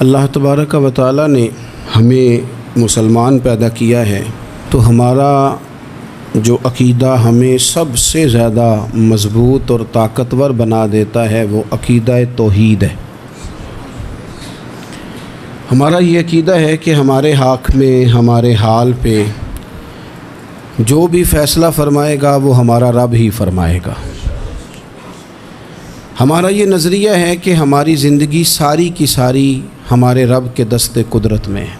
اللہ تبارک و تعالی نے ہمیں مسلمان پیدا کیا ہے تو ہمارا جو عقیدہ ہمیں سب سے زیادہ مضبوط اور طاقتور بنا دیتا ہے وہ عقیدہ توحید ہے۔ ہمارا یہ عقیدہ ہے کہ ہمارے حق میں، ہمارے حال پہ جو بھی فیصلہ فرمائے گا وہ ہمارا رب ہی فرمائے گا۔ ہمارا یہ نظریہ ہے کہ ہماری زندگی ساری کی ساری ہمارے رب کے دست قدرت میں ہے۔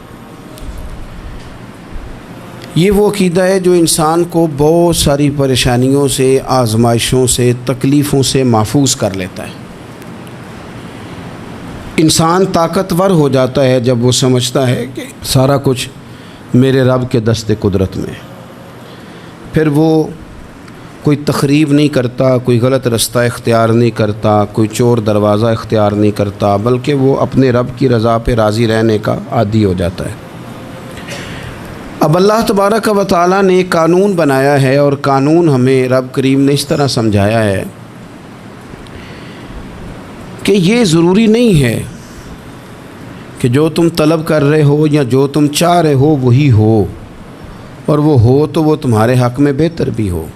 یہ وہ عقیدہ ہے جو انسان کو بہت ساری پریشانیوں سے، آزمائشوں سے، تکلیفوں سے محفوظ کر لیتا ہے۔ انسان طاقتور ہو جاتا ہے جب وہ سمجھتا ہے کہ سارا کچھ میرے رب کے دست قدرت میں ہے۔ پھر وہ کوئی تخریب نہیں کرتا، کوئی غلط رستہ اختیار نہیں کرتا، کوئی چور دروازہ اختیار نہیں کرتا، بلکہ وہ اپنے رب کی رضا پہ راضی رہنے کا عادی ہو جاتا ہے۔ اب اللہ تبارک و تعالیٰ نے ایک قانون بنایا ہے، اور قانون ہمیں رب کریم نے اس طرح سمجھایا ہے کہ یہ ضروری نہیں ہے کہ جو تم طلب کر رہے ہو یا جو تم چاہ رہے ہو وہی ہو، اور وہ ہو تو وہ تمہارے حق میں بہتر بھی ہو۔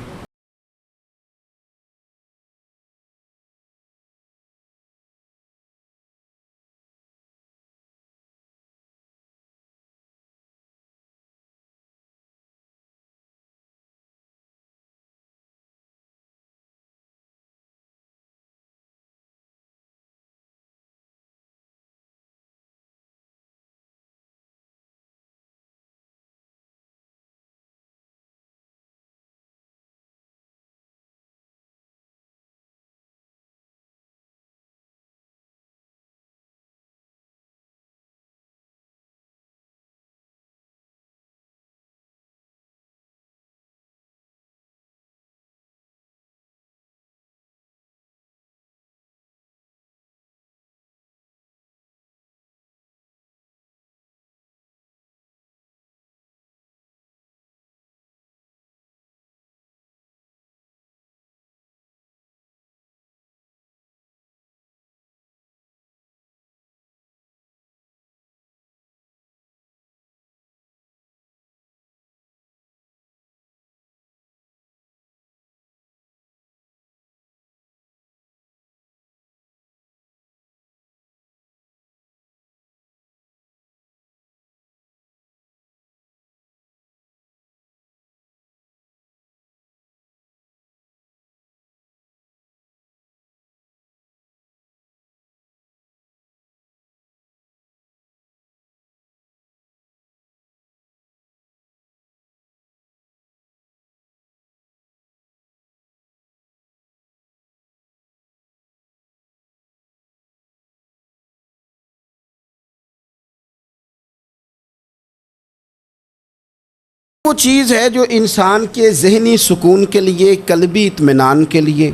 وہ چیز ہے جو انسان کے ذہنی سکون کے لیے، قلبی اطمینان کے لیے،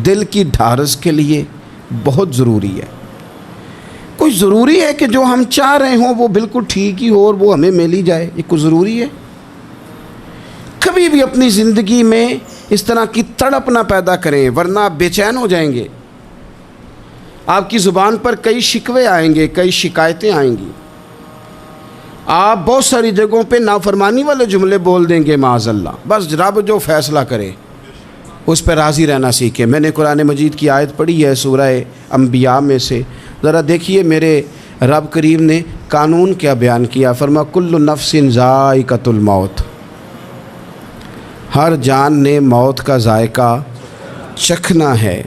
دل کی ڈھارس کے لیے بہت ضروری ہے۔ کوئی ضروری ہے کہ جو ہم چاہ رہے ہوں وہ بالکل ٹھیک ہی ہو اور وہ ہمیں مل ہی جائے؟ یہ کوئی ضروری ہے؟ کبھی بھی اپنی زندگی میں اس طرح کی تڑپ نہ پیدا کریں، ورنہ آپ بے چین ہو جائیں گے۔ آپ کی زبان پر کئی شکوے آئیں گے، کئی شکایتیں آئیں گی، آپ بہت ساری جگہوں پہ نافرمانی والے جملے بول دیں گے معاذ اللہ۔ بس رب جو فیصلہ کرے اس پہ راضی رہنا سیکھیں۔ میں نے قرآن مجید کی آیت پڑھی ہے سورہ انبیاء میں سے، ذرا دیکھیے میرے رب کریم نے قانون کیا بیان کیا۔ فرما کل نفس ذائقۃ الموت، ہر جان نے موت کا ذائقہ چکھنا ہے۔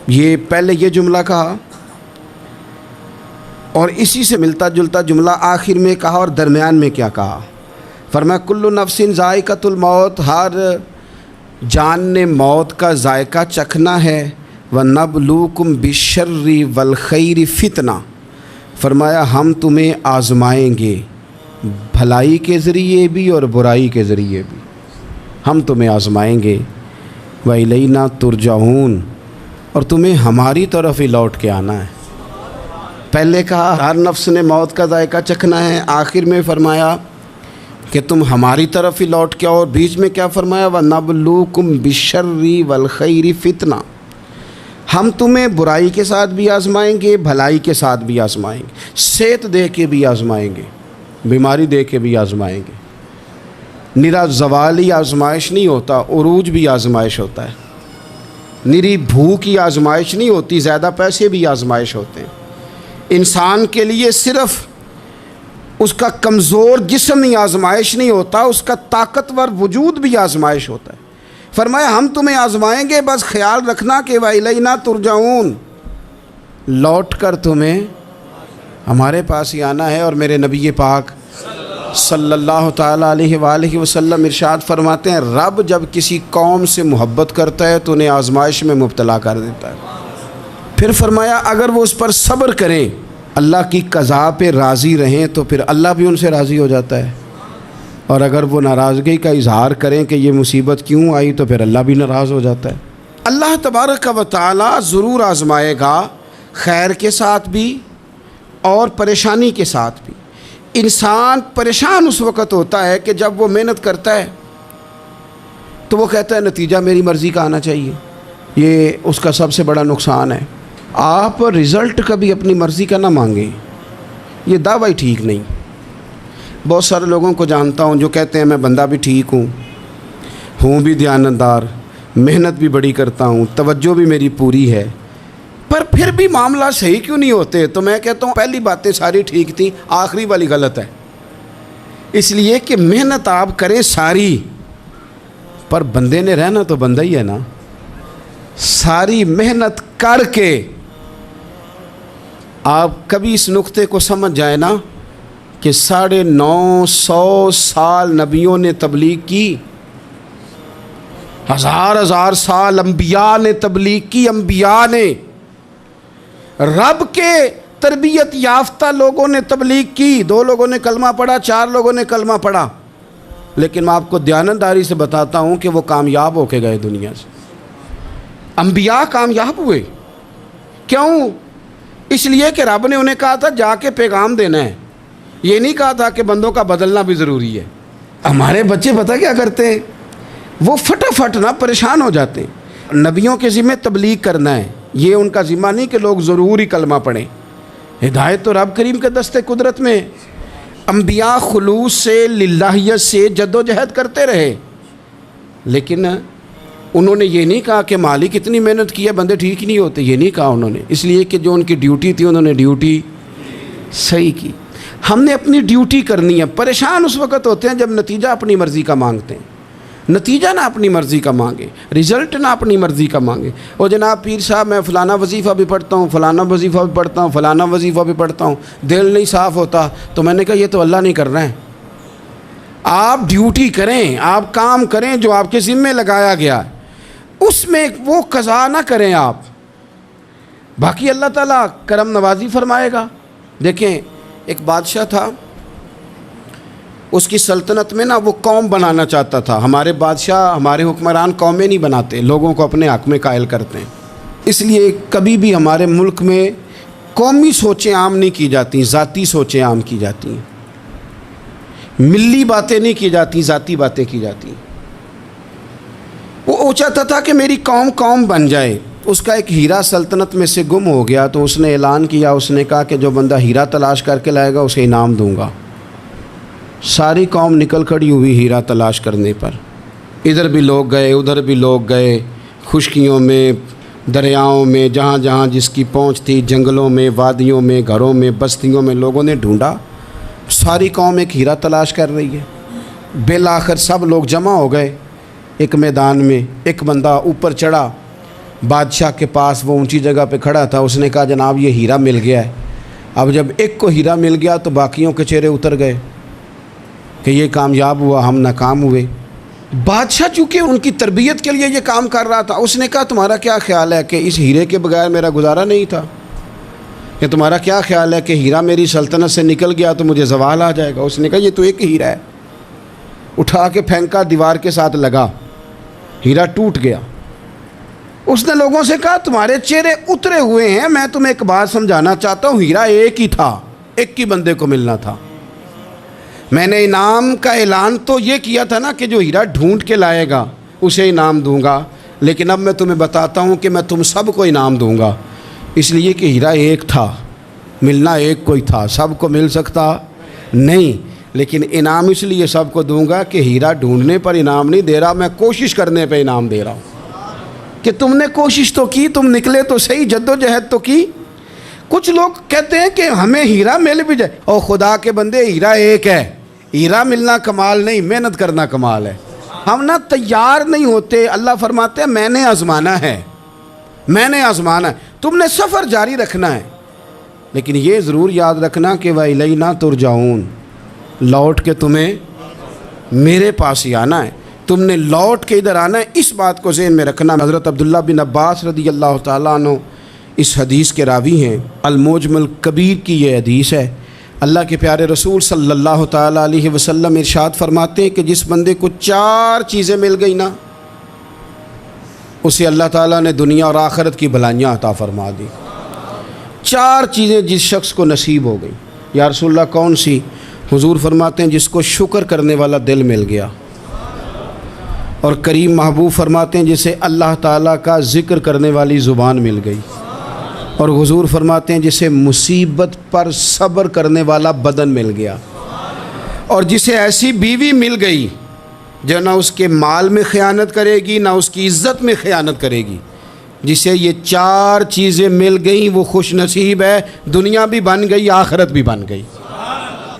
یہ پہلے یہ جملہ کہا، اور اسی سے ملتا جلتا جملہ آخر میں کہا، اور درمیان میں کیا کہا؟ فرمایا کل نفس ذائقۃ الموت، ہر جان نے موت کا ذائقہ چکھنا ہے۔ وَنَبْلُوكُمْ بِالشَّرِّ وَالْخَيْرِ فِتْنَةً، فرمایا ہم تمہیں آزمائیں گے، بھلائی کے ذریعے بھی اور برائی کے ذریعے بھی ہم تمہیں آزمائیں گے۔ وَإِلَيْنَا تُرْجَعُونَ، اور تمہیں ہماری طرف ہی لوٹ کے آنا ہے۔ پہلے کہا ہر نفس نے موت کا ذائقہ چکھنا ہے، آخر میں فرمایا کہ تم ہماری طرف ہی لوٹ کے آؤ، اور بیچ میں کیا فرمایا؟ وَنَبْلُوكُمْ بِالشَّرِّ وَالْخَيْرِ فِتْنَةً، ہم تمہیں برائی کے ساتھ بھی آزمائیں گے، بھلائی کے ساتھ بھی آزمائیں گے، صحت دے کے بھی آزمائیں گے، بیماری دے کے بھی آزمائیں گے۔ نرا زوالی آزمائش نہیں ہوتا، عروج بھی آزمائش ہوتا ہے۔ نری بھوک کی آزمائش نہیں ہوتی، زیادہ پیسے بھی آزمائش ہوتے ہیں۔ انسان کے لیے صرف اس کا کمزور جسم ہی آزمائش نہیں ہوتا، اس کا طاقتور وجود بھی آزمائش ہوتا ہے۔ فرمایا ہم تمہیں آزمائیں گے، بس خیال رکھنا کہ وَإِلَيْنَا تُرْجَعُونَ، لوٹ کر تمہیں ہمارے پاس ہی آنا ہے۔ اور میرے نبی پاک صلی اللہ تعالیٰ علیہ وآلہ وسلم ارشاد فرماتے ہیں، رب جب کسی قوم سے محبت کرتا ہے تو انہیں آزمائش میں مبتلا کر دیتا ہے۔ پھر فرمایا اگر وہ اس پر صبر کریں، اللہ کی قضا پہ راضی رہیں، تو پھر اللہ بھی ان سے راضی ہو جاتا ہے۔ اور اگر وہ ناراضگی کا اظہار کریں کہ یہ مصیبت کیوں آئی، تو پھر اللہ بھی ناراض ہو جاتا ہے۔ اللہ تبارک و تعالی ضرور آزمائے گا، خیر کے ساتھ بھی اور پریشانی کے ساتھ بھی۔ انسان پریشان اس وقت ہوتا ہے کہ جب وہ محنت کرتا ہے تو وہ کہتا ہے نتیجہ میری مرضی کا آنا چاہیے، یہ اس کا سب سے بڑا نقصان ہے۔ آپ رزلٹ کبھی اپنی مرضی کا نہ مانگیں، یہ دعویٰ ہی ٹھیک نہیں۔ بہت سارے لوگوں کو جانتا ہوں جو کہتے ہیں میں بندہ بھی ٹھیک ہوں بھی دیانتدار، محنت بھی بڑی کرتا ہوں، توجہ بھی میری پوری ہے، پر پھر بھی معاملہ صحیح کیوں نہیں ہوتے؟ تو میں کہتا ہوں پہلی باتیں ساری ٹھیک تھیں، آخری والی غلط ہے۔ اس لیے کہ محنت آپ کریں ساری، پر بندے نے رہنا تو بندہ ہی ہے نا۔ ساری محنت کر کے آپ کبھی اس نقطے کو سمجھ جائیں نا کہ 950 سال نبیوں نے تبلیغ کی، ہزار سال انبیاء نے تبلیغ کی، انبیاء نے، رب کے تربیت یافتہ لوگوں نے تبلیغ کی، 2 لوگوں نے کلمہ پڑھا، 4 لوگوں نے کلمہ پڑھا، لیکن میں آپ کو دیانتداری سے بتاتا ہوں کہ وہ کامیاب ہو کے گئے دنیا سے۔ انبیاء کامیاب ہوئے، کیوں؟ اس لیے کہ رب نے انہیں کہا تھا جا کے پیغام دینا ہے، یہ نہیں کہا تھا کہ بندوں کا بدلنا بھی ضروری ہے۔ ہمارے بچے پتہ کیا کرتے ہیں؟ وہ فٹافٹ نہ پریشان ہو جاتے ہیں۔ نبیوں کے ذمہ تبلیغ کرنا ہے، یہ ان کا ذمہ نہیں کہ لوگ ضروری کلمہ پڑھیں۔ ہدایت تو رب کریم کے دستے قدرت میں۔ انبیاء خلوص سے، للہیت سے جد و جہد کرتے رہے، لیکن انہوں نے یہ نہیں کہا کہ مالک اتنی محنت کی ہے بندے ٹھیک نہیں ہوتے، یہ نہیں کہا انہوں نے، اس لیے کہ جو ان کی ڈیوٹی تھی انہوں نے ڈیوٹی صحیح کی۔ ہم نے اپنی ڈیوٹی کرنی ہے۔ پریشان اس وقت ہوتے ہیں جب نتیجہ اپنی مرضی کا مانگتے ہیں۔ نتیجہ نہ اپنی مرضی کا مانگے، رزلٹ نہ اپنی مرضی کا مانگے۔ اور جناب پیر صاحب میں فلانا وظیفہ بھی پڑھتا ہوں، فلانا وظیفہ بھی پڑھتا ہوں، فلانا وظیفہ بھی پڑھتا ہوں، دل نہیں صاف ہوتا، تو میں نے کہا یہ تو اللہ نہیں کر رہا ہے۔ آپ ڈیوٹی کریں، آپ کام کریں جو آپ کے ذمے لگایا گیا ہے، اس میں وہ قضا نہ کریں آپ، باقی اللہ تعالیٰ کرم نوازی فرمائے گا۔ دیکھیں ایک بادشاہ تھا، اس کی سلطنت میں نا وہ قوم بنانا چاہتا تھا۔ ہمارے بادشاہ، ہمارے حکمران قومیں نہیں بناتے، لوگوں کو اپنے حق میں قائل کرتے ہیں۔ اس لیے کبھی بھی ہمارے ملک میں قومی سوچیں عام نہیں کی جاتی، ذاتی سوچیں عام کی جاتی ہیں، ملی باتیں نہیں کی جاتی، ذاتی باتیں کی جاتی ہیں۔ وہ چاہتا تھا کہ میری قوم بن جائے۔ اس کا ایک ہیرا سلطنت میں سے گم ہو گیا، تو اس نے اعلان کیا، اس نے کہا کہ جو بندہ ہیرا تلاش کر کے لائے گا اسے انعام دوں گا۔ ساری قوم نکل کھڑی ہوئی ہیرا تلاش کرنے پر، ادھر بھی لوگ گئے، ادھر بھی لوگ گئے، خشکیوں میں، دریاؤں میں، جہاں جہاں جس کی پہنچ تھی، جنگلوں میں، وادیوں میں، گھروں میں، بستیوں میں لوگوں نے ڈھونڈا۔ ساری قوم ایک ہیرا تلاش کر رہی ہے۔ بالآخر سب لوگ جمع ہو گئے ایک میدان میں۔ ایک بندہ اوپر چڑھا بادشاہ کے پاس، وہ اونچی جگہ پہ کھڑا تھا، اس نے کہا جناب یہ ہیرا مل گیا ہے۔ اب جب ایک کو ہیرا مل گیا تو باقیوں کے چہرے اتر گئے کہ یہ کامیاب ہوا، ہم ناکام ہوئے۔ بادشاہ چونکہ ان کی تربیت کے لیے یہ کام کر رہا تھا، اس نے کہا تمہارا کیا خیال ہے کہ اس ہیرے کے بغیر میرا گزارا نہیں تھا؟ کہ تمہارا کیا خیال ہے کہ ہیرا میری سلطنت سے نکل گیا تو مجھے زوال آ جائے گا؟ اس نے کہا یہ تو ایک ہیرا ہے۔ اٹھا کے پھینکا، دیوار کے ساتھ لگا، ہیرا ٹوٹ گیا۔ اس نے لوگوں سے کہا تمہارے چہرے اترے ہوئے ہیں، میں تمہیں ایک بات سمجھانا چاہتا ہوں، ہیرا ایک ہی تھا، ایک ہی بندے کو ملنا تھا۔ میں نے انعام کا اعلان تو یہ کیا تھا نا کہ جو ہیرا ڈھونڈ کے لائے گا اسے انعام دوں گا، لیکن اب میں تمہیں بتاتا ہوں کہ میں تم سب کو انعام دوں گا، اس لیے کہ ہیرا ایک تھا، ملنا ایک کوئی تھا، سب کو مل سکتا نہیں، لیکن انعام اس لیے سب کو دوں گا کہ ہیرا ڈھونڈنے پر انعام نہیں دے رہا، میں کوشش کرنے پہ انعام دے رہا ہوں کہ تم نے کوشش تو کی، تم نکلے تو صحیح، جدوجہد تو کی۔ کچھ لوگ کہتے ہیں کہ ہمیں ہیرا مل بھی جائے، اور خدا کے بندے ہیرا ایک ہے، ہیرا ملنا کمال نہیں، محنت کرنا کمال ہے۔ ہم نہ تیار نہیں ہوتے، اللہ فرماتے ہیں میں نے آزمانا ہے، میں نے آزمانا ہے، تم نے سفر جاری رکھنا ہے، لیکن یہ ضرور یاد رکھنا کہ وَإِلَيْنَا تُرْجَعُونَ، لوٹ کے تمہیں میرے پاس ہی آنا ہے، تم نے لوٹ کے ادھر آنا ہے، اس بات کو ذہن میں رکھنا۔ حضرت عبداللہ بن عباس رضی اللہ تعالیٰ عنہ اس حدیث کے راوی ہیں، المعجم الکبیر کی یہ حدیث ہے۔ اللہ کے پیارے رسول صلی اللہ تعالیٰ علیہ وسلم ارشاد فرماتے ہیں کہ جس بندے کو 4 چیزیں مل گئی نا، اسے اللہ تعالیٰ نے دنیا اور آخرت کی بھلائیاں عطا فرما دی۔ 4 چیزیں جس شخص کو نصیب ہو گئی۔ یا رسول اللہ کون سی؟ حضور فرماتے ہیں جس کو شکر کرنے والا دل مل گیا، اور کریم محبوب فرماتے ہیں جسے اللہ تعالیٰ کا ذکر کرنے والی زبان مل گئی، اور حضور فرماتے ہیں جسے مصیبت پر صبر کرنے والا بدن مل گیا، اور جسے ایسی بیوی مل گئی جو نہ اس کے مال میں خیانت کرے گی نہ اس کی عزت میں خیانت کرے گی۔ جسے یہ 4 چیزیں مل گئیں وہ خوش نصیب ہے، دنیا بھی بن گئی آخرت بھی بن گئی۔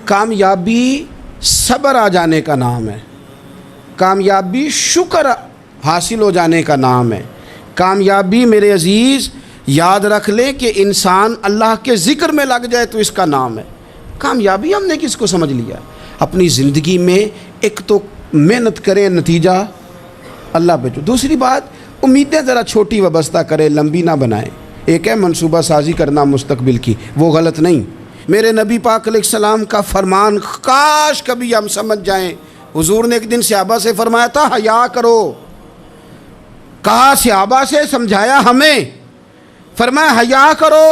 کامیابی صبر آ جانے کا نام ہے، کامیابی شکر حاصل ہو جانے کا نام ہے، کامیابی میرے عزیز یاد رکھ لیں کہ انسان اللہ کے ذکر میں لگ جائے تو اس کا نام ہے کامیابی۔ ہم نے کس کو سمجھ لیا؟ اپنی زندگی میں ایک تو محنت کریں، نتیجہ اللہ پہ جو۔ دوسری بات، امیدیں ذرا چھوٹی وابستہ کریں، لمبی نہ بنائیں۔ ایک ہے منصوبہ سازی کرنا مستقبل کی، وہ غلط نہیں۔ میرے نبی پاک علیہ السلام کا فرمان کاش کبھی ہم سمجھ جائیں۔ حضور نے ایک دن صحابہ سے فرمایا تھا حیا کرو، کہا صحابہ سے، سمجھایا ہمیں، فرمایا حیا کرو۔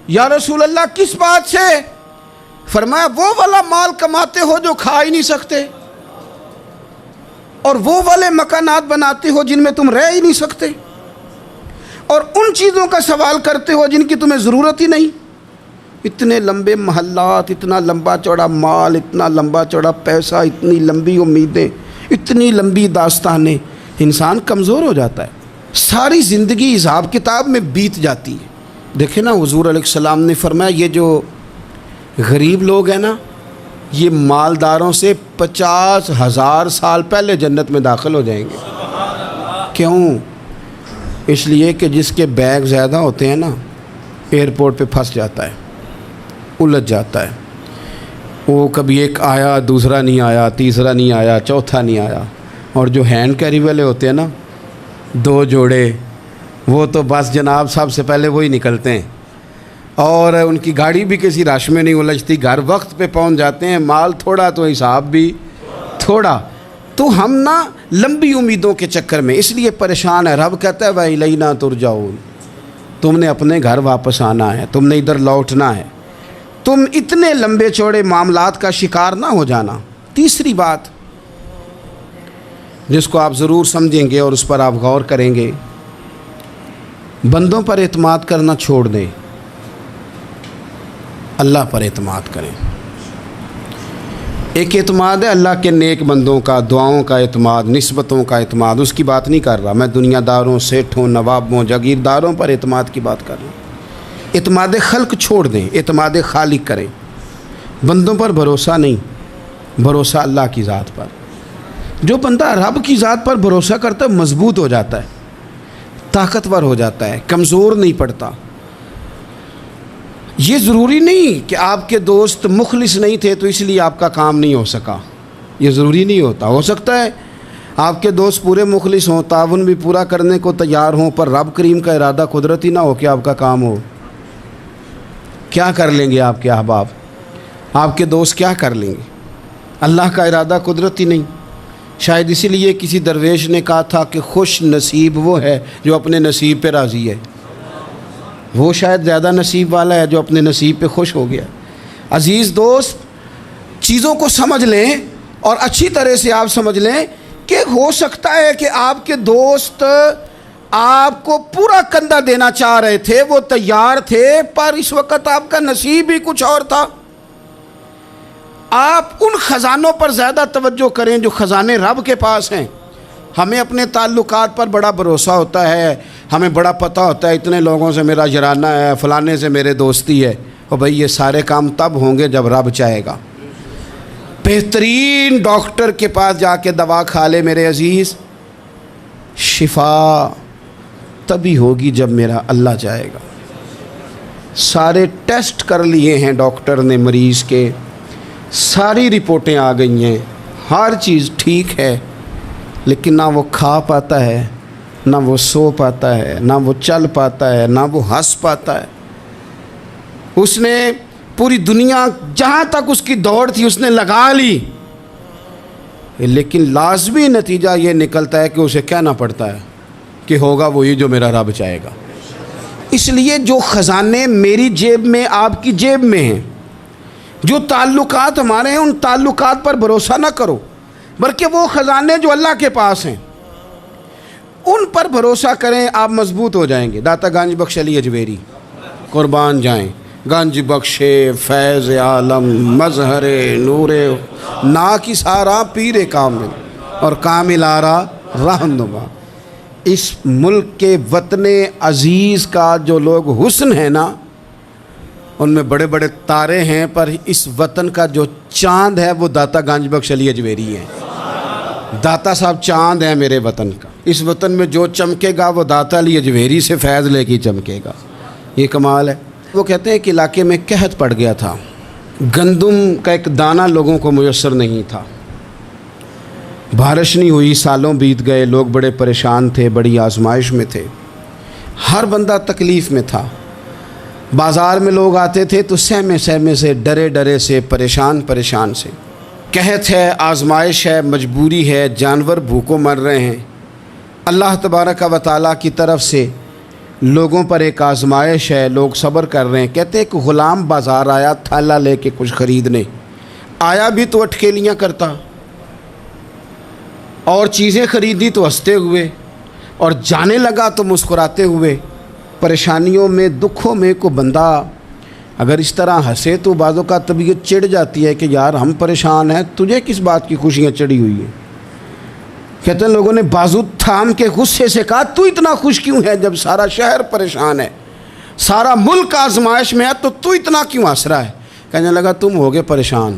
یا رسول اللہ کس بات سے؟ فرمایا وہ والا مال کماتے ہو جو کھا ہی نہیں سکتے، اور وہ والے مکانات بناتے ہو جن میں تم رہ ہی نہیں سکتے، اور ان چیزوں کا سوال کرتے ہو جن کی تمہیں ضرورت ہی نہیں۔ اتنے لمبے محلات، اتنا لمبا چوڑا مال، اتنا لمبا چوڑا پیسہ، اتنی لمبی امیدیں، اتنی لمبی داستانیں، انسان کمزور ہو جاتا ہے، ساری زندگی حساب کتاب میں بیت جاتی ہے۔ دیکھیں نا حضور علیہ السلام نے فرمایا یہ جو غریب لوگ ہیں نا، یہ مالداروں سے 50,000 سال پہلے جنت میں داخل ہو جائیں گے۔ کیوں؟ اس لیے کہ جس کے بیگ زیادہ ہوتے ہیں نا، ایئرپورٹ پہ پھنس جاتا ہے، الجھ جاتا ہے، وہ کبھی ایک آیا، دوسرا نہیں آیا، تیسرا نہیں آیا، چوتھا نہیں آیا۔ اور جو ہینڈ کیری والے ہوتے ہیں نا، 2 جوڑے، وہ تو بس جناب سب سے پہلے وہی نکلتے ہیں، اور ان کی گاڑی بھی کسی رش میں نہیں الجھتی، گھر وقت پہ پہنچ جاتے ہیں، مال تھوڑا تو حساب بھی تھوڑا۔ تو ہم نا لمبی امیدوں کے چکر میں اس لیے پریشان ہے۔ رب کہتا ہے وَإِلَيْنَا تُرْجَعُونَ، تم نے اپنے گھر واپس آنا ہے، تم نے ادھر لوٹنا ہے، تم اتنے لمبے چوڑے معاملات کا شکار نہ ہو جانا۔ تیسری بات جس کو آپ ضرور سمجھیں گے اور اس پر آپ غور کریں گے، بندوں پر اعتماد کرنا چھوڑ دیں، اللہ پر اعتماد کریں۔ ایک اعتماد ہے اللہ کے نیک بندوں کا، دعاؤں کا اعتماد، نسبتوں کا اعتماد، اس کی بات نہیں کر رہا میں، دنیا داروں، سیٹھوں، نوابوں، جاگیرداروں پر اعتماد کی بات کر رہا ہوں۔ اعتماد خلق چھوڑ دیں، اعتماد خالق کریں۔ بندوں پر بھروسہ نہیں، بھروسہ اللہ کی ذات پر۔ جو بندہ رب کی ذات پر بھروسہ کرتا ہے مضبوط ہو جاتا ہے، طاقتور ہو جاتا ہے، کمزور نہیں پڑتا۔ یہ ضروری نہیں کہ آپ کے دوست مخلص نہیں تھے تو اس لیے آپ کا کام نہیں ہو سکا، یہ ضروری نہیں ہوتا۔ ہو سکتا ہے آپ کے دوست پورے مخلص ہوں، تعاون بھی پورا کرنے کو تیار ہوں، پر رب کریم کا ارادہ قدرتی نہ ہو کہ آپ کا کام ہو۔ کیا کر لیں گے آپ کے احباب، آپ کے دوست کیا کر لیں گے؟ اللہ کا ارادہ قدرتی نہیں۔ شاید اسی لیے کسی درویش نے کہا تھا کہ خوش نصیب وہ ہے جو اپنے نصیب پہ راضی ہے۔ وہ شاید زیادہ نصیب والا ہے جو اپنے نصیب پہ خوش ہو گیا۔ عزیز دوست، چیزوں کو سمجھ لیں اور اچھی طرح سے آپ سمجھ لیں کہ ہو سکتا ہے کہ آپ کے دوست آپ کو پورا کندھا دینا چاہ رہے تھے، وہ تیار تھے، پر اس وقت آپ کا نصیب ہی کچھ اور تھا۔ آپ ان خزانوں پر زیادہ توجہ کریں جو خزانے رب کے پاس ہیں۔ ہمیں اپنے تعلقات پر بڑا بھروسہ ہوتا ہے، ہمیں بڑا پتہ ہوتا ہے اتنے لوگوں سے میرا جرانہ ہے، فلانے سے میرے دوستی ہے، اور بھائی یہ سارے کام تب ہوں گے جب رب چاہے گا۔ بہترین ڈاکٹر کے پاس جا کے دوا کھا لے میرے عزیز، شفا تبھی ہوگی جب میرا اللہ چاہے گا۔ سارے ٹیسٹ کر لیے ہیں ڈاکٹر نے مریض کے، ساری رپورٹیں آ گئی ہیں، ہر چیز ٹھیک ہے، لیکن نہ وہ کھا پاتا ہے، نہ وہ سو پاتا ہے، نہ وہ چل پاتا ہے، نہ وہ ہنس پاتا ہے۔ اس نے پوری دنیا جہاں تک اس کی دوڑ تھی اس نے لگا لی، لیکن لازمی نتیجہ یہ نکلتا ہے کہ اسے کہنا پڑتا ہے کہ ہوگا وہی جو میرا رب چاہے گا۔ اس لیے جو خزانے میری جیب میں آپ کی جیب میں ہیں، جو تعلقات ہمارے ہیں، ان تعلقات پر بھروسہ نہ کرو، بلکہ وہ خزانے جو اللہ کے پاس ہیں ان پر بھروسہ کریں، آپ مضبوط ہو جائیں گے۔ داتا گنج بخش علی اجویری قربان جائیں، گنج بخش فیض عالم مظہر نور نا کی سارا پیر کامل اور کامل آرا رہنما۔ اس ملک کے وطن عزیز کا جو لوگ حسن ہے نا، ان میں بڑے بڑے تارے ہیں، پر اس وطن کا جو چاند ہے وہ داتا گنج بخش علی اجویری ہے۔ داتا صاحب چاند ہیں میرے وطن کا۔ اس وطن میں جو چمکے گا وہ داتا علی اجویری سے فیض لے کے چمکے گا۔ یہ کمال ہے۔ وہ کہتے ہیں کہ علاقے میں قحط پڑ گیا تھا، گندم کا ایک دانہ لوگوں کو میسر نہیں تھا، بارش نہیں ہوئی، سالوں بیت گئے، لوگ بڑے پریشان تھے، بڑی آزمائش میں تھے، ہر بندہ تکلیف میں تھا۔ بازار میں لوگ آتے تھے تو سہمے سہمے سے، ڈرے ڈرے سے، پریشان سے۔ قحط ہے، آزمائش ہے، مجبوری ہے، جانور بھوکوں مر رہے ہیں۔ اللہ تبارک و تعالیٰ کی طرف سے لوگوں پر ایک آزمائش ہے، لوگ صبر کر رہے ہیں۔ کہتے ہیں کہ غلام بازار آیا تھالا لے کے کچھ خریدنے، آیا بھی تو اٹکیلیاں کرتا، اور چیزیں خریدی تو ہنستے ہوئے، اور جانے لگا تو مسکراتے ہوئے۔ پریشانیوں میں، دکھوں میں کو بندہ اگر اس طرح ہنسے تو بعضوں کا طبیعت چڑ جاتی ہے کہ یار ہم پریشان ہیں، تجھے کس بات کی خوشیاں چڑھی ہوئی ہیں۔ کہتے ہیں لوگوں نے بازو تھام کے غصے سے کہا تو اتنا خوش کیوں ہے جب سارا شہر پریشان ہے، سارا ملک آزمائش میں ہے، تو اتنا کیوں ہنس رہا ہے؟ کہنے لگا تم ہوگے پریشان،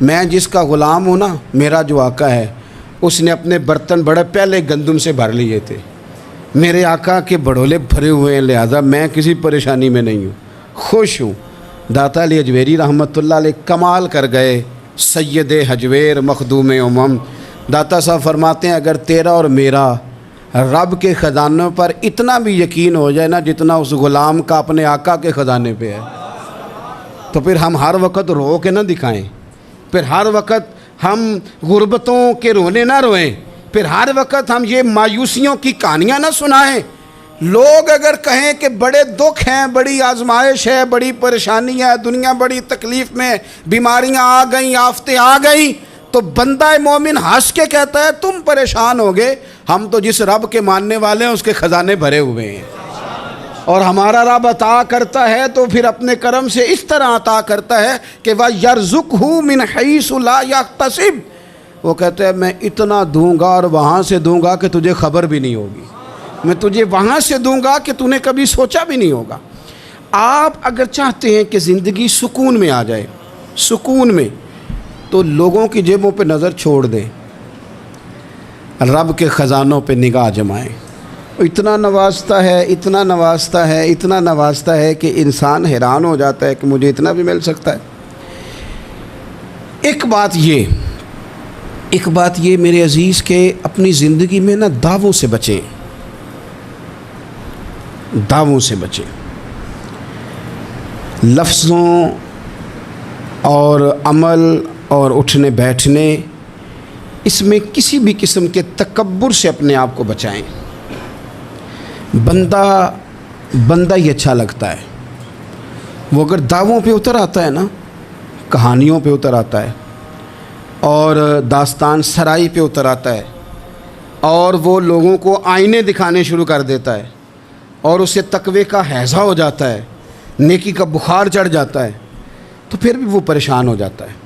میں جس کا غلام ہوں نا، میرا جو آقا ہے، اس نے اپنے برتن بڑے پہلے گندم سے بھر لیے تھے، میرے آقا کے بڑولے بھرے ہوئے ہیں، لہذا میں کسی پریشانی میں نہیں ہوں، خوش ہوں۔ داتا علی اجویری رحمۃ اللہ علیہ کمال کر گئے، سید حجویر مخدوم امم۔ داتا صاحب فرماتے ہیں اگر تیرا اور میرا رب کے خزانوں پر اتنا بھی یقین ہو جائے نا جتنا اس غلام کا اپنے آقا کے خزانے پہ ہے، تو پھر ہم ہر وقت رو کے نہ دکھائیں، پھر ہر وقت ہم غربتوں کے رونے نہ روئیں، پھر ہر وقت ہم یہ مایوسیوں کی کہانیاں نہ سنائیں۔ لوگ اگر کہیں کہ بڑے دکھ ہیں، بڑی آزمائش ہے، بڑی پریشانی ہے، دنیا بڑی تکلیف میں، بیماریاں آ گئیں، آفتیں آ گئیں، تو بندہ مومن ہنس کے کہتا ہے تم پریشان ہوگے، ہم تو جس رب کے ماننے والے ہیں اس کے خزانے بھرے ہوئے ہیں، اور ہمارا رب عطا کرتا ہے تو پھر اپنے کرم سے اس طرح عطا کرتا ہے کہ وَيَرْزُقْهُ مِنْ حَيْثُ لَا يَحْتَسِبُ۔ وہ کہتے ہیں میں اتنا دوں گا اور وہاں سے دوں گا کہ تجھے خبر بھی نہیں ہوگی، میں تجھے وہاں سے دوں گا کہ تو نے کبھی سوچا بھی نہیں ہوگا۔ آپ اگر چاہتے ہیں کہ زندگی سکون میں آ جائے، سکون میں، تو لوگوں کی جیبوں پہ نظر چھوڑ دیں، رب کے خزانوں پہ نگاہ جمائیں۔ اتنا نوازتا ہے، اتنا نوازتا ہے، اتنا نوازتا ہے کہ انسان حیران ہو جاتا ہے کہ مجھے اتنا بھی مل سکتا ہے۔ ایک بات یہ میرے عزیز کہ اپنی زندگی میں نا دعووں سے بچیں، دعووں سے بچیں، لفظوں اور عمل اور اٹھنے بیٹھنے، اس میں کسی بھی قسم کے تکبر سے اپنے آپ کو بچائیں۔ بندہ ہی اچھا لگتا ہے، وہ اگر دعووں پہ اتر آتا ہے نا، کہانیوں پہ اتر آتا ہے، اور داستان سرائی پہ اتر آتا ہے اور وہ لوگوں کو آئینے دکھانے شروع کر دیتا ہے اور اسے تقوی کا ہیضہ ہو جاتا ہے، نیکی کا بخار چڑھ جاتا ہے، تو پھر بھی وہ پریشان ہو جاتا ہے۔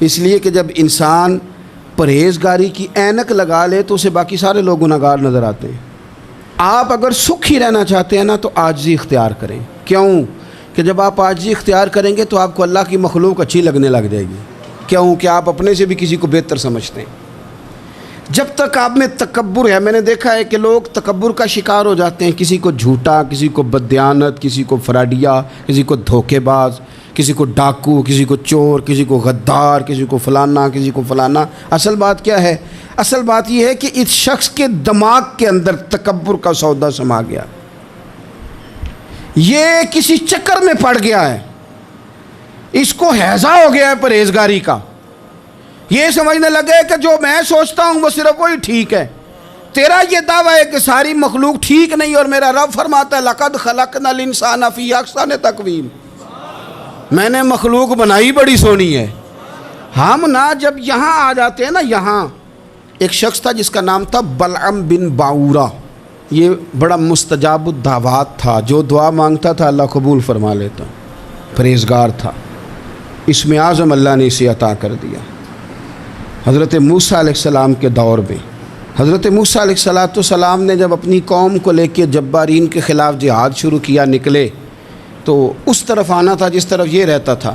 اس لیے کہ جب انسان پرہیزگاری کی اینک لگا لے تو اسے باقی سارے لوگ گناہگار نظر آتے ہیں۔ آپ اگر سکھی رہنا چاہتے ہیں نا تو عاجزی اختیار کریں۔ کیوں کہ جب آپ عاجزی اختیار کریں گے تو آپ کو اللہ کی مخلوق اچھی لگنے لگ جائے گی، کیوں کہ آپ اپنے سے بھی کسی کو بہتر سمجھتے ہیں۔ جب تک آپ میں تکبر ہے، میں نے دیکھا ہے کہ لوگ تکبر کا شکار ہو جاتے ہیں، کسی کو جھوٹا، کسی کو بددیانت، کسی کو فراڈیا، کسی کو دھوکے باز، کسی کو ڈاکو، کسی کو چور، کسی کو غدار، کسی کو فلانا، کسی کو فلانا۔ اصل بات کیا ہے؟ اصل بات یہ ہے کہ اس شخص کے دماغ کے اندر تکبر کا سودا سما گیا، یہ کسی چکر میں پڑ گیا ہے، اس کو ہیضہ ہو گیا ہے پرہیزگاری کا۔ یہ سمجھنے لگے کہ جو میں سوچتا ہوں وہ صرف وہی ٹھیک ہے۔ تیرا یہ دعویٰ ہے کہ ساری مخلوق ٹھیک نہیں، اور میرا رب فرماتا ہے لَقَدْ خَلَقْنَا الْإِنسَانَ فِي أَحْسَنِ تَقْوِيمٍ، میں نے مخلوق بنائی بڑی سونی ہے۔ ہم نا جب یہاں آ جاتے ہیں نا، یہاں ایک شخص تھا جس کا نام تھا بلعم بن باورہ، یہ بڑا مستجاب الدعوات تھا، جو دعا مانگتا تھا اللہ قبول فرما لیتا، پرہیزگار تھا، اسم اعظم اللہ نے اسے عطا کر دیا۔ حضرت موسیٰ علیہ السلام کے دور میں حضرت موسیٰ علیہ السلام نے جب اپنی قوم کو لے کے جبارین کے خلاف جہاد شروع کیا، نکلے تو اس طرف آنا تھا جس طرف یہ رہتا تھا۔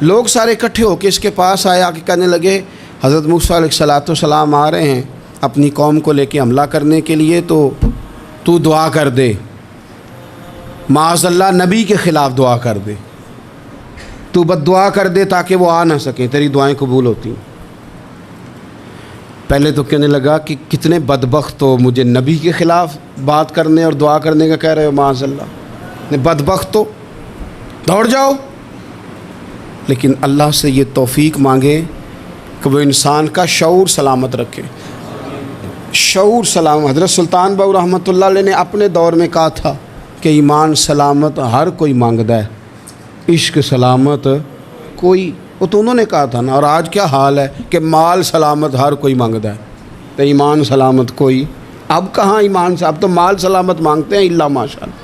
لوگ سارے اکٹھے ہو کے اس کے پاس آئے، آ کے کہنے لگے حضرت موسیٰ علیہ السلام آ رہے ہیں اپنی قوم کو لے کے حملہ کرنے کے لیے، تو دعا کر دے، معاذ اللہ نبی کے خلاف دعا کر دے، تو بد دعا کر دے تاکہ وہ آ نہ سکیں، تیری دعائیں قبول ہوتی۔ پہلے تو کہنے لگا کہ کتنے بدبخت ہو، مجھے نبی کے خلاف بات کرنے اور دعا کرنے کا کہہ رہے ہو، معاذ اللہ، بدبخت ہو، دوڑ جاؤ۔ لیکن اللہ سے یہ توفیق مانگے کہ وہ انسان کا شعور سلامت رکھے، شعور سلام۔ حضرت سلطان باؤ رحمۃ اللہ علیہ نے اپنے دور میں کہا تھا کہ ایمان سلامت ہر کوئی مانگتا ہے، عشق سلامت کوئی، وہ تو انہوں نے کہا تھا نا۔ اور آج کیا حال ہے کہ مال سلامت ہر کوئی مانگتا ہے، تو ایمان سلامت کوئی۔ اب کہاں ایمان سے، اب تو مال سلامت مانگتے ہیں الا ماشاء اللہ۔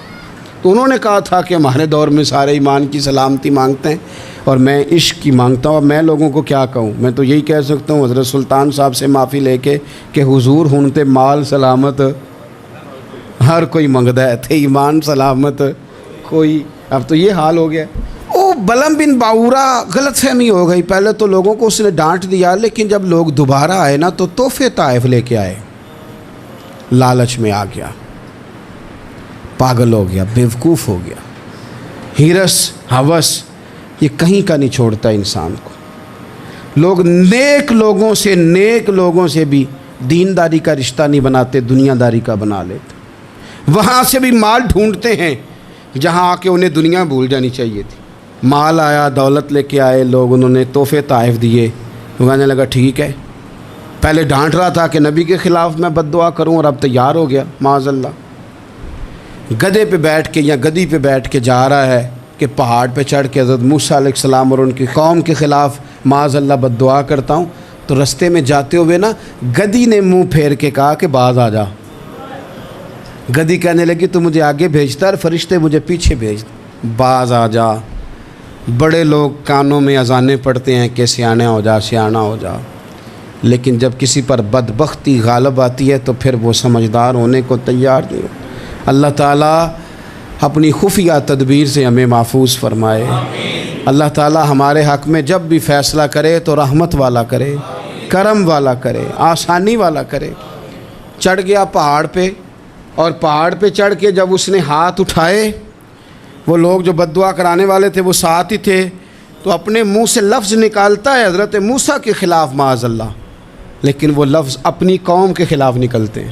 تو انہوں نے کہا تھا کہ ہمارے دور میں سارے ایمان کی سلامتی مانگتے ہیں اور میں عشق کی مانگتا ہوں۔ اب میں لوگوں کو کیا کہوں، میں تو یہی کہہ سکتا ہوں حضرت سلطان صاحب سے معافی لے کے کہ حضور ہونتے مال سلامت ہر کوئی منگدا ہے، تھے ایمان سلامت کوئی۔ اب تو یہ حال ہو گیا۔ او بلعم بن باورہ غلط فہمی ہو گئی، پہلے تو لوگوں کو اس نے ڈانٹ دیا، لیکن جب لوگ دوبارہ آئے نا تو تحفے طائف لے کے آئے، لالچ میں آ گیا، پاگل ہو گیا، بیوقوف ہو گیا۔ ہرس ہوس یہ کہیں کا نہیں چھوڑتا انسان کو۔ لوگ نیک لوگوں سے بھی دینداری کا رشتہ نہیں بناتے، دنیا داری کا بنا لیتے۔ وہاں سے بھی مال ڈھونڈتے ہیں جہاں آ کے انہیں دنیا بھول جانی چاہیے تھی۔ مال آیا، دولت لے کے آئے لوگ، انہوں نے تحفے طائف دیے، وہ کہنے لگا ٹھیک ہے، پہلے ڈانٹ رہا تھا کہ نبی کے خلاف میں بد دعا کروں اور اب تیار ہو گیا، معاذ اللہ۔ گدھے پہ بیٹھ کے یا گدی پہ بیٹھ کے جا رہا ہے کہ پہاڑ پہ چڑھ کے حضرت موسیٰ علیہ السلام اور ان کی قوم کے خلاف معاذ اللہ بد دعا کرتا ہوں، تو رستے میں جاتے ہوئے نا گدی نے منہ پھیر کے کہا کہ باز آ جا۔ گدی کہنے لگی تو مجھے آگے بھیجتا ہے، فرشتے مجھے پیچھے بھیج، باز آ جا۔ بڑے لوگ کانوں میں اذانیں پڑھتے ہیں کہ سیانے ہو جا، سیانہ ہو جا، لیکن جب کسی پر بدبختی غالب آتی ہے تو پھر وہ سمجھدار ہونے کو تیار نہیں ہو۔ اللہ تعالیٰ اپنی خفیہ تدبیر سے ہمیں محفوظ فرمائے۔ اللہ تعالیٰ ہمارے حق میں جب بھی فیصلہ کرے تو رحمت والا کرے، کرم والا کرے، آسانی والا کرے۔ چڑھ گیا پہاڑ پہ، اور پہاڑ پہ چڑھ کے جب اس نے ہاتھ اٹھائے، وہ لوگ جو بد دعا کرانے والے تھے وہ ساتھ ہی تھے، تو اپنے منہ سے لفظ نکالتا ہے حضرت موسیٰ کے خلاف معاذ اللہ، لیکن وہ لفظ اپنی قوم کے خلاف نکلتے ہیں۔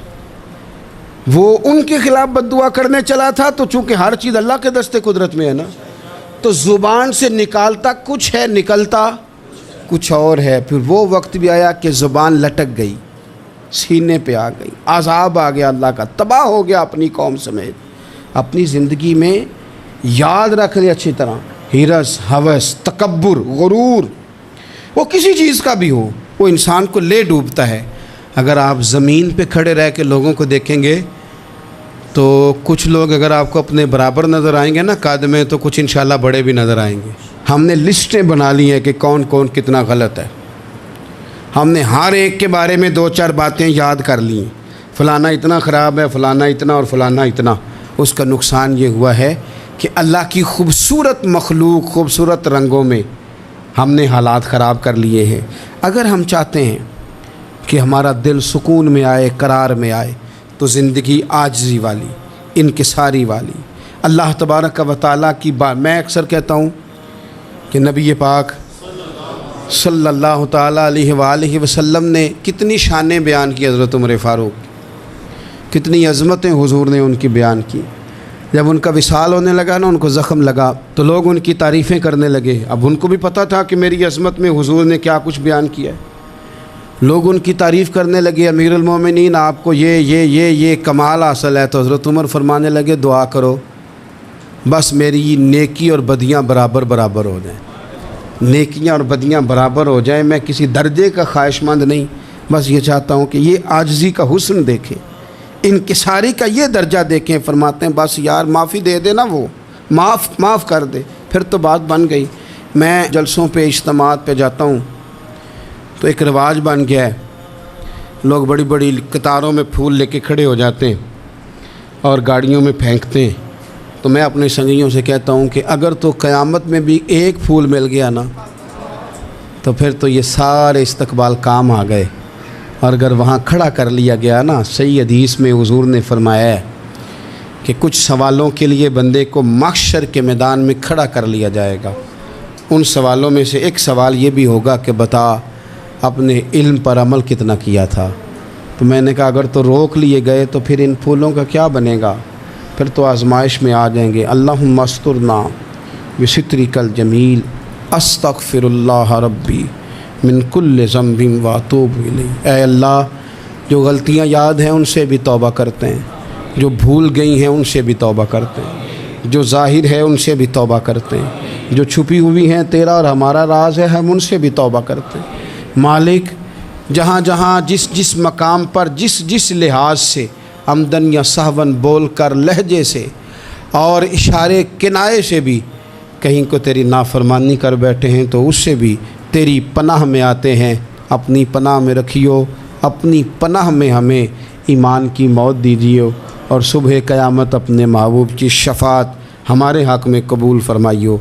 وہ ان کے خلاف بد دعا کرنے چلا تھا، تو چونکہ ہر چیز اللہ کے دست قدرت میں ہے نا، تو زبان سے نکالتا کچھ ہے، نکلتا کچھ اور ہے۔ پھر وہ وقت بھی آیا کہ زبان لٹک گئی، سینے پہ آ گئی، عذاب آ گیا اللہ کا، تباہ ہو گیا اپنی قوم سمیت۔ اپنی زندگی میں یاد رکھ لیں اچھی طرح، ہرس، ہوس، تکبر، غرور، وہ کسی چیز کا بھی ہو، وہ انسان کو لے ڈوبتا ہے۔ اگر آپ زمین پہ کھڑے رہ کے لوگوں کو دیکھیں گے تو کچھ لوگ اگر آپ کو اپنے برابر نظر آئیں گے نا قد میں، تو کچھ انشاءاللہ بڑے بھی نظر آئیں گے۔ ہم نے لسٹیں بنا لی ہیں کہ کون کون کتنا غلط ہے، ہم نے ہر ایک کے بارے میں 2-4 باتیں یاد کر لی ہیں، فلانا اتنا خراب ہے، فلانا اتنا اور فلانا اتنا۔ اس کا نقصان یہ ہوا ہے کہ اللہ کی خوبصورت مخلوق، خوبصورت رنگوں میں ہم نے حالات خراب کر لیے ہیں۔ اگر ہم چاہتے ہیں کہ ہمارا دل سکون میں آئے، قرار میں آئے، تو زندگی عاجزی والی، انکساری والی، اللہ تبارک و تعالیٰ کی بات۔ میں اکثر کہتا ہوں کہ نبی پاک صلی اللہ تعالیٰ علیہ وآلہ وسلم نے کتنی شانیں بیان کی، حضرت عمر فاروق، کتنی عظمتیں حضور نے ان کی بیان کی۔ جب ان کا وصال ہونے لگا نا، ان کو زخم لگا تو لوگ ان کی تعریفیں کرنے لگے۔ اب ان کو بھی پتہ تھا کہ میری عظمت میں حضور نے کیا کچھ بیان کیا ہے۔ لوگ ان کی تعریف کرنے لگے، امیر المومنین آپ کو یہ کمال حاصل ہے۔ تو حضرت عمر فرمانے لگے دعا کرو بس میری نیکی اور بدیاں برابر برابر ہو جائیں، نیکیاں اور بدیاں برابر ہو جائیں، میں کسی درجے کا خواہش مند نہیں، بس یہ چاہتا ہوں کہ یہ عاجزی کا حسن دیکھیں، انکساری کا یہ درجہ دیکھیں۔ فرماتے ہیں بس یار معافی دے دے نا، وہ معاف کر دے، پھر تو بات بن گئی۔ میں جلسوں پہ، اجتماعات پہ جاتا ہوں تو ایک رواج بن گیا ہے، لوگ بڑی بڑی قطاروں میں پھول لے کے کھڑے ہو جاتے ہیں اور گاڑیوں میں پھینکتے ہیں۔ تو میں اپنے سنگیوں سے کہتا ہوں کہ اگر تو قیامت میں بھی ایک پھول مل گیا نا، تو پھر تو یہ سارے استقبال کام آ گئے۔ اور اگر وہاں کھڑا کر لیا گیا نا، صحیح حدیث میں حضور نے فرمایا ہے کہ کچھ سوالوں کے لیے بندے کو محشر کے میدان میں کھڑا کر لیا جائے گا۔ ان سوالوں میں سے ایک سوال یہ بھی ہوگا کہ بتا اپنے علم پر عمل کتنا کیا تھا۔ تو میں نے کہا اگر تو روک لیے گئے تو پھر ان پھولوں کا کیا بنے گا، پھر تو آزمائش میں آ جائیں گے۔ اللہم استرنا بسترک الجمیل استغفر اللہ ربی من کل ذنب واتوب الیہ۔ اے اللہ، جو غلطیاں یاد ہیں ان سے بھی توبہ کرتے ہیں، جو بھول گئی ہیں ان سے بھی توبہ کرتے ہیں، جو ظاہر ہے ان سے بھی توبہ کرتے ہیں، جو چھپی ہوئی ہیں تیرا اور ہمارا راز ہے ہم ان سے بھی توبہ کرتے ہیں۔ مالک، جہاں جہاں جس جس مقام پر جس جس لحاظ سے عمدن یا سہون بول کر، لہجے سے اور اشارے کنائے سے بھی کہیں کو تیری نافرمانی کر بیٹھے ہیں تو اس سے بھی تیری پناہ میں آتے ہیں۔ اپنی پناہ میں رکھیو، اپنی پناہ میں ہمیں ایمان کی موت دیجیو، اور صبح قیامت اپنے محبوب کی شفاعت ہمارے حق میں قبول فرمائیو۔